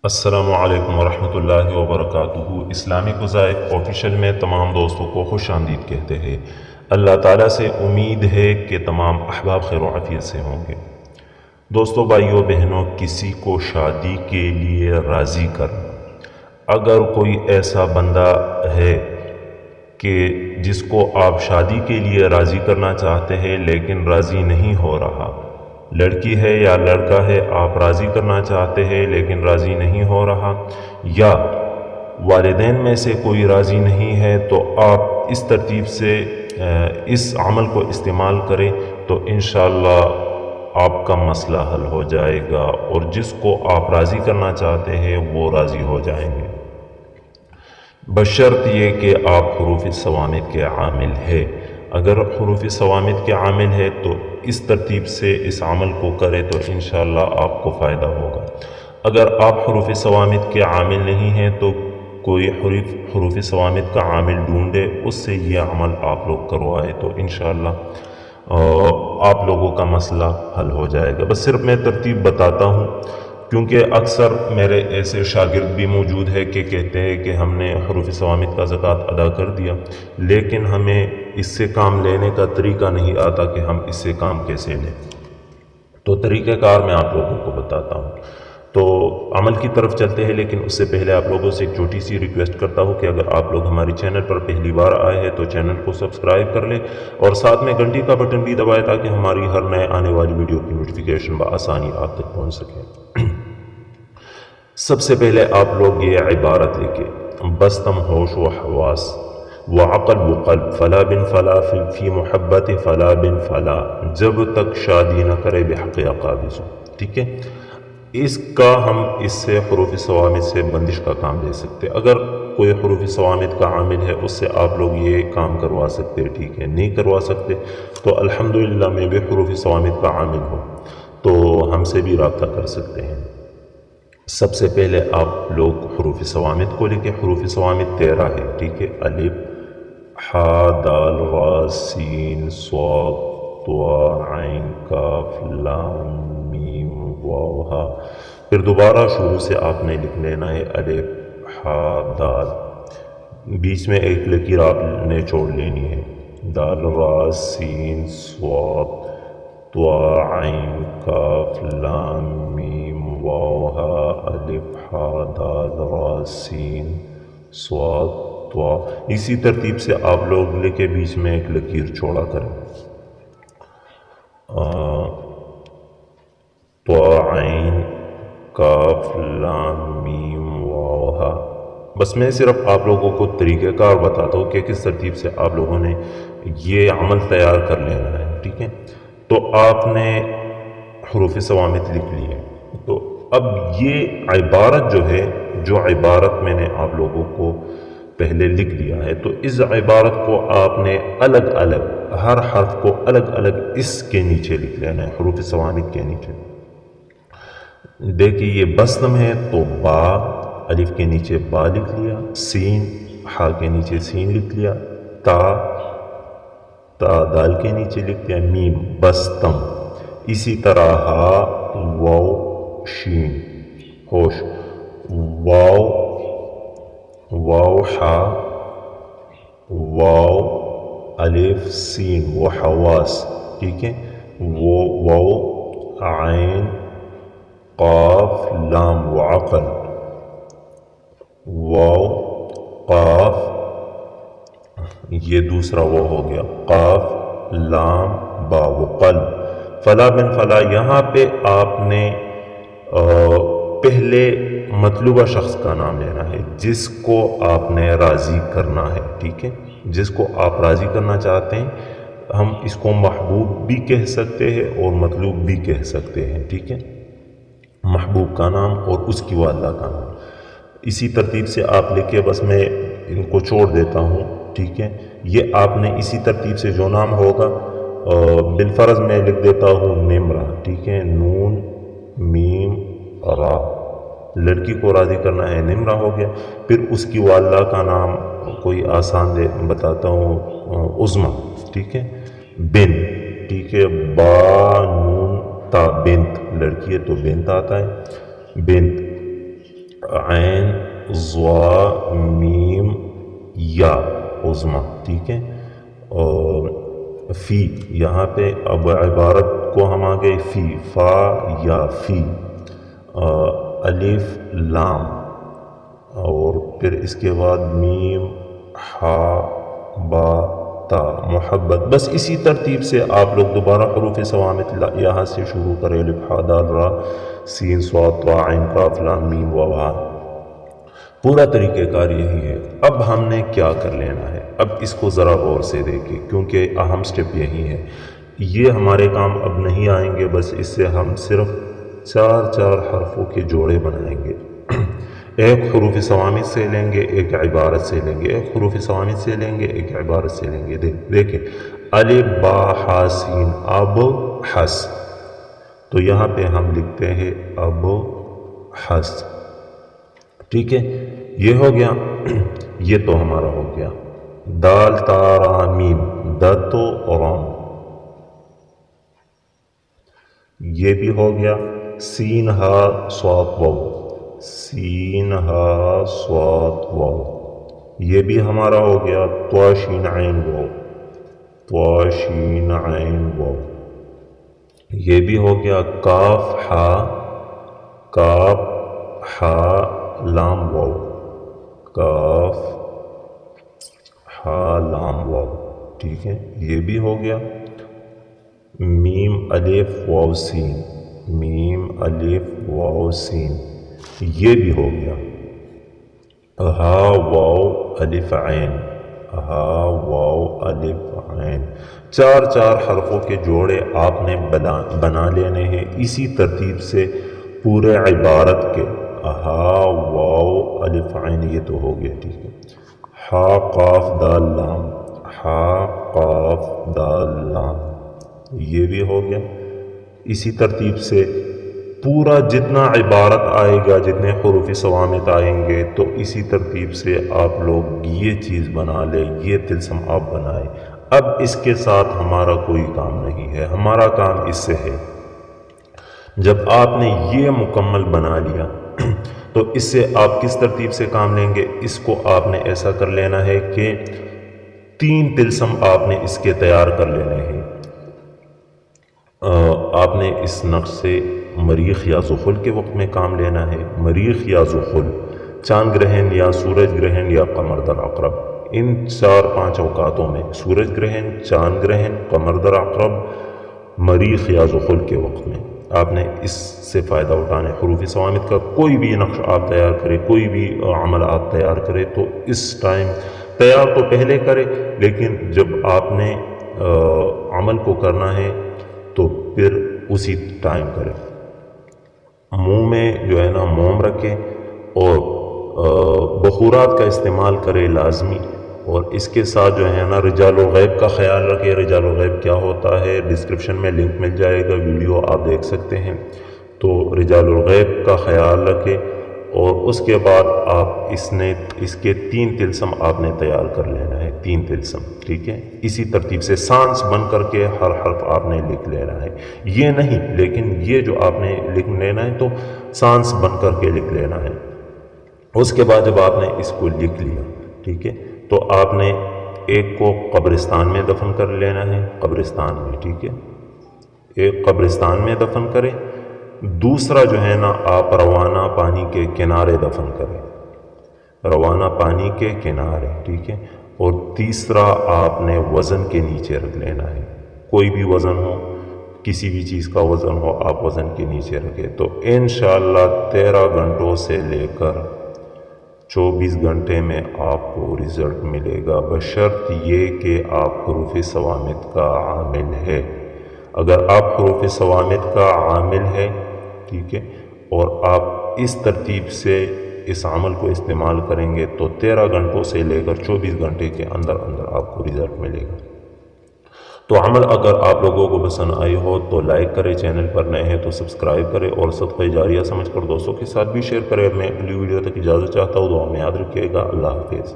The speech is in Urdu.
السلام علیکم ورحمۃ اللہ وبرکاتہ۔ اسلامک وظائف آفیشیل میں تمام دوستوں کو خوش آمدید کہتے ہیں۔ اللہ تعالیٰ سے امید ہے کہ تمام احباب خیر و عافیت سے ہوں گے۔ دوستوں، بھائیوں، بہنوں، کسی کو شادی کے لیے راضی کرنا، اگر کوئی ایسا بندہ ہے کہ جس کو آپ شادی کے لیے راضی کرنا چاہتے ہیں لیکن راضی نہیں ہو رہا، لڑکی ہے یا لڑکا ہے، آپ راضی کرنا چاہتے ہیں لیکن راضی نہیں ہو رہا، یا والدین میں سے کوئی راضی نہیں ہے، تو آپ اس ترتیب سے اس عمل کو استعمال کریں تو انشاءاللہ آپ کا مسئلہ حل ہو جائے گا، اور جس کو آپ راضی کرنا چاہتے ہیں وہ راضی ہو جائیں گے، بشرط یہ کہ آپ حروف صوامت کے عامل ہے۔ اگر حروف صوامت کے عامل ہے تو اس ترتیب سے اس عمل کو کرے تو انشاءاللہ آپ کو فائدہ ہوگا۔ اگر آپ حروف صوامت کے عامل نہیں ہیں تو کوئی حروف صوامت کا عامل ڈھونڈے، اس سے یہ عمل آپ لوگ کروائے تو انشاءاللہ آپ لوگوں کا مسئلہ حل ہو جائے گا۔ بس صرف میں ترتیب بتاتا ہوں، کیونکہ اکثر میرے ایسے شاگرد بھی موجود ہے کہ کہتے ہیں کہ ہم نے حروف صوامت کا زکوٰۃ ادا کر دیا، لیکن ہمیں اس سے کام لینے کا طریقہ نہیں آتا کہ ہم اس سے کام کیسے لیں۔ تو طریقہ کار میں آپ لوگوں کو بتاتا ہوں، تو عمل کی طرف چلتے ہیں، لیکن اس سے پہلے آپ لوگوں سے ایک چھوٹی سی ریکویسٹ کرتا ہوں کہ اگر آپ لوگ ہماری چینل پر پہلی بار آئے ہیں تو چینل کو سبسکرائب کر لیں اور ساتھ میں گھنٹی کا بٹن بھی دبائیں تاکہ ہماری ہر نئے آنے والی ویڈیو کی نوٹیفیکیشن بآسانی آپ تک پہنچ سکے۔ سب سے پہلے آپ لوگ یہ عبارت لکھیں: بستم ہوش و حواس وعقل و قلب فلا بن فلا فی محبت فلا بن فلا، جب تک شادی نہ کرے بحق قابض۔ ٹھیک ہے، اس کا ہم اس سے حروف صوامت سے بندش کا کام لے سکتے۔ اگر کوئی حروف صوامت کا عامل ہے اس سے آپ لوگ یہ کام کروا سکتے، ٹھیک ہے، نہیں کروا سکتے تو الحمدللہ میں بھی حروف صوامت کا عامل ہوں تو ہم سے بھی رابطہ کر سکتے ہیں۔ سب سے پہلے آپ لوگ حروف صوامت کو لکھیں۔ حروف صوامت 13 ہے، ٹھیک ہے، الف، ح، دال، غ، سین، صاد، طا، عین، کاف، لام، میم، واو، ہا۔ پھر دوبارہ شروع سے آپ نے لکھ لینا ہے الف، ح، دال، بیچ میں ایک لکیر آپ نے چھوڑ لینی ہے، دال، غ، سین، صاد، طا، عین، کاف، لام، میم، واو، ہا، الف، ح، دال، غ، سین، صاد، طا۔ اسی ترتیب سے آپ لوگ لکھے، بیچ میں ایک لکیر چھوڑا کریں، طا، عین، کاف، لام، میم، واو، ہا۔ بس میں صرف آپ لوگوں کو طریقہ کار بتاتا ہوں کہ کس ترتیب سے آپ لوگوں نے یہ عمل تیار کر لینا ہے، ٹھیک ہے۔ تو آپ نے حروف صوامت لکھ لی ہے، تو اب یہ عبارت جو عبارت میں نے آپ لوگوں کو پہلے لکھ دیا ہے، تو اس عبارت کو آپ نے الگ الگ ہر حرف کو الگ الگ اس کے نیچے لکھ لینا ہے، حروف صوامت کے نیچے۔ دیکھیے یہ بستم ہے تو با، الف کے نیچے با لکھ لیا، سین، ہا کے نیچے سین لکھ لیا، تا دال کے نیچے لکھ لیا، میم، بستم۔ اسی طرح ہا، واو، شین، ہوش، واو، ہا، واو، الف، سین، و حواس، ٹھیک ہے، واو، عین، قاف، لام، وعقل، واو، قاف، یہ دوسرا وہ ہو گیا، قاف، لام، با، قلب، فلا بن فلا۔ یہاں پہ آپ نے پہلے مطلوبہ شخص کا نام لینا ہے جس کو آپ نے راضی کرنا ہے، ٹھیک ہے، جس کو آپ راضی کرنا چاہتے ہیں۔ ہم اس کو محبوب بھی کہہ سکتے ہیں اور مطلوب بھی کہہ سکتے ہیں، ٹھیک ہے، محبوب کا نام اور اس کی والدہ کا نام۔ اسی ترتیب سے آپ لکھے، بس میں ان کو چھوڑ دیتا ہوں، ٹھیک ہے۔ یہ آپ نے اسی ترتیب سے جو نام ہوگا، بالفرض میں لکھ دیتا ہوں نمرہ، ٹھیک ہے، نون، میم، را، لڑکی کو راضی کرنا ہے، نمرہ ہو گیا۔ پھر اس کی والدہ کا نام کوئی آسان بتاتا ہوں، عظمیٰ، ٹھیک ہے، بن، ٹھیک ہے، با، نون، تا، بنت، لڑکی ہے تو بنت آتا ہے، بنت۔ عین ضا میم یا عظما، ٹھیک ہے. اور فی یہاں پہ اب عبارت کو ہم آگے فی فا یا فی، الف لام، اور پھر اس کے بعد میم ہا با تا محبت. بس اسی ترتیب سے آپ لوگ دوبارہ حروف صوامت یہاں سے شروع کریں، الف ہا دال را سین صاد طا عین قاف لام میم واو ہا. پورا طریقہ کار یہی ہے. اب ہم نے کیا کر لینا ہے، اب اس کو ذرا غور سے دیکھیں کیونکہ اہم سٹیپ یہی ہے. یہ ہمارے کام اب نہیں آئیں گے، بس اس سے ہم صرف چار حرفوں کے جوڑے بنائیں گے. ایک حروف صوامت سے لیں گے، ایک عبارت سے لیں گے، ایک حروف صوامت سے لیں گے، ایک عبارت سے لیں گے. دیکھیں الف با ہا سین اب حس، تو یہاں پہ ہم لکھتے ہیں اب حس، ٹھیک ہے. یہ ہو گیا، یہ تو ہمارا ہو گیا. دال تا را میم دتو رام، یہ بھی ہو گیا. سین ہا صاد واو سین ہا صاد واو، یہ بھی ہمارا ہو گیا. طا شین عین واو طا شین عین واو، یہ بھی ہو گیا. کاف ہا لام واو کاف ہا لام واو، ٹھیک ہے، یہ بھی ہو گیا. میم الف واو سین میم الف واو سین، یہ بھی ہو گیا. ہا واو الف عین ہا واو الف عین. چار حرفوں کے جوڑے آپ نے بنا لینے ہیں اسی ترتیب سے پورے عبارت کے. ہا واو الف عین، یہ تو ہو گیا، ٹھیک ہے. ہا قاف دال لام ہا قاف دال لام، یہ بھی ہو گیا. اسی ترتیب سے پورا جتنا عبارت آئے گا، جتنے حروف صوامت آئیں گے، تو اسی ترتیب سے آپ لوگ یہ چیز بنا لیں، یہ طلسم آپ بنائیں. اب اس کے ساتھ ہمارا کوئی کام نہیں ہے، ہمارا کام اس سے ہے. جب آپ نے یہ مکمل بنا لیا تو اس سے آپ کس ترتیب سے کام لیں گے، اس کو آپ نے ایسا کر لینا ہے کہ 3 طلسم آپ نے اس کے تیار کر لینے ہیں. آپ نے اس نقش سے مریخ یا زحل کے وقت میں کام لینا ہے. مریخ یا زحل، چاند گرہن یا سورج گرہن یا قمر در عقرب، ان 4-5 اوقاتوں میں سورج گرہن، چاند گرہن، قمر در عقرب، مریخ یا زحل کے وقت میں آپ نے اس سے فائدہ اٹھانا ہے. حروف صوامت کا کوئی بھی نقش آپ تیار کریں، کوئی بھی عمل آپ تیار کریں، تو اس ٹائم تیار تو پہلے کریں، لیکن جب آپ نے عمل کو کرنا ہے تو پھر اسی ٹائم کریں. منہ میں جو ہے نا موم رکھیں اور بخورات کا استعمال کریں لازمی. اور اس کے ساتھ جو ہے نا رجال الغیب کا خیال رکھیں. رجال الغیب کیا ہوتا ہے، ڈسکرپشن میں لنک مل جائے گا، ویڈیو آپ دیکھ سکتے ہیں. تو رجال الغیب کا خیال رکھیں. اور اس کے بعد آپ اس کے 3 طلسم آپ نے تیار کر لینا ہے، 3 طلسم، ٹھیک ہے. اسی ترتیب سے سانس بن کر کے ہر حرف آپ نے لکھ لینا ہے. یہ نہیں، لیکن یہ جو آپ نے لکھ لینا ہے تو سانس بن کر کے لکھ لینا ہے. اس کے بعد جب آپ نے اس کو لکھ لیا، ٹھیک ہے، تو آپ نے ایک کو قبرستان میں دفن کر لینا ہے، قبرستان میں، ٹھیک ہے، ایک قبرستان میں دفن کریں. دوسرا جو ہے نا آپ روانہ پانی کے کنارے دفن کریں، روانہ پانی کے کنارے، ٹھیک ہے. اور تیسرا آپ نے وزن کے نیچے رکھ لینا ہے. کوئی بھی وزن ہو، کسی بھی چیز کا وزن ہو، آپ وزن کے نیچے رکھیں. تو انشاءاللہ 13 گھنٹوں سے لے کر 24 گھنٹے میں آپ کو رزلٹ ملے گا، بشرط یہ کہ آپ حروف صوامت کا عامل ہے. اگر آپ حروف صوامت کا عامل ہے، ٹھیک ہے، اور آپ اس ترتیب سے اس عمل کو استعمال کریں گے تو 13 گھنٹوں سے لے کر 24 گھنٹے کے اندر آپ کو رزلٹ ملے گا. تو عمل اگر آپ لوگوں کو پسند آئی ہو تو لائک کریں، چینل پر نئے ہیں تو سبسکرائب کریں، اور صدقہ جاریہ سمجھ کر دوستوں کے ساتھ بھی شیئر کریں. میں اگلی ویڈیو تک اجازت چاہتا ہوں، دعا میں یاد رکھیے گا. اللہ حافظ.